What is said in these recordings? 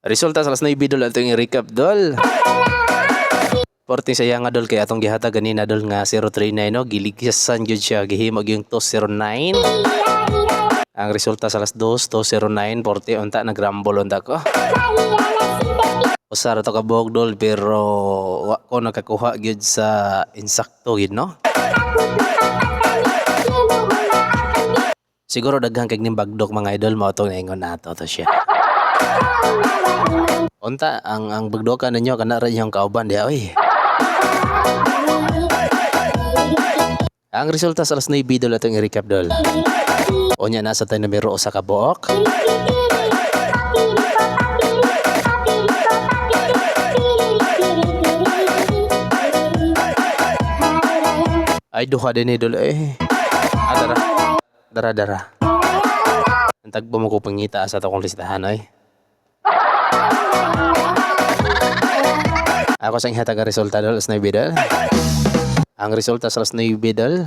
Resulta sa alas 9 dol atong i-recap dol. Porting saya nga dol kay atong gihata ganina dol nga 039 no, giligyasan gyud siya gihimo yung 209. Ang resulta sa alas 2 209 porte unta nagrumble unta ko. Usara to ka buhok dol pero wa ko nakakuha gyud sa insakto gyud no. Siguro daghang kay ning bagdok mga idol mao to ingon nato to siya. Unta ang bagdokan ninyo kana ra yung kauban diha oy. Ang resulta sa alas 9 dol atong i-recap dol. Onya nasa tayo numero usa ka buok. Ay duha din idol eh. Dara. Ang tagpo mo ko pangita sa atong listahan oy. Ako sang hatag resulta dol sa 9 dol. Ang resulta sa 9 dol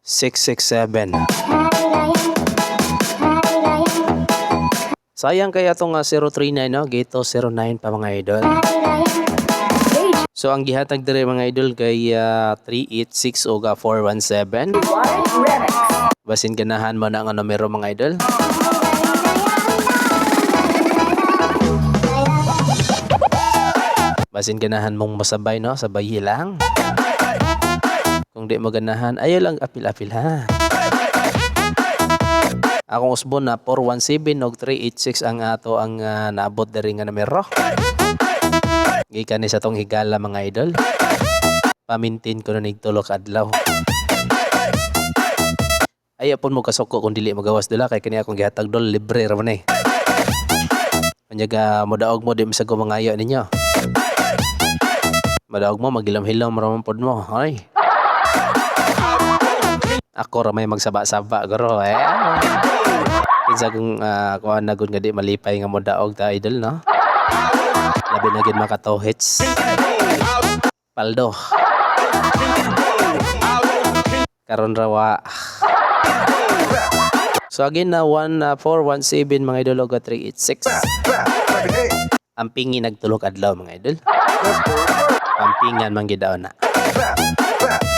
667. Sayang kaya itong 039 no, Gato 09 pa mga idol. So ang gihatag dire mga idol kay 386 o 417. Basin ganahan mo na ang numero mga idol. Basin ganahan mong masabay no, sabay lang. Kung di mo ganahan, ayaw lang apil-apil ha. Akong usbon na 417 og 386 ang ato ang naabot diri nga numero. Gikan ni sa tong higala mga idol. Pamintin ko na nigtulo ka adlaw. Ayaw pon mo kasuko kung dili magawas dula kay kani akong gihatag dol libre ra man eh. Kanyaga modaog mo di masago mangayo ninyo. Madaog mo magilom-hilom ramon pod mo. Ay. Ako ra may magsaba-saba garo eh. Kinsa kung kuan na gud nga di malipay nga modaog ta idol no. Labi na gid makatohits. Paldo. Karon rawa. So again na 1417 mga idol og 386. Ampingi nagtulok adlaw mga idol. Pampingan man gid daw na.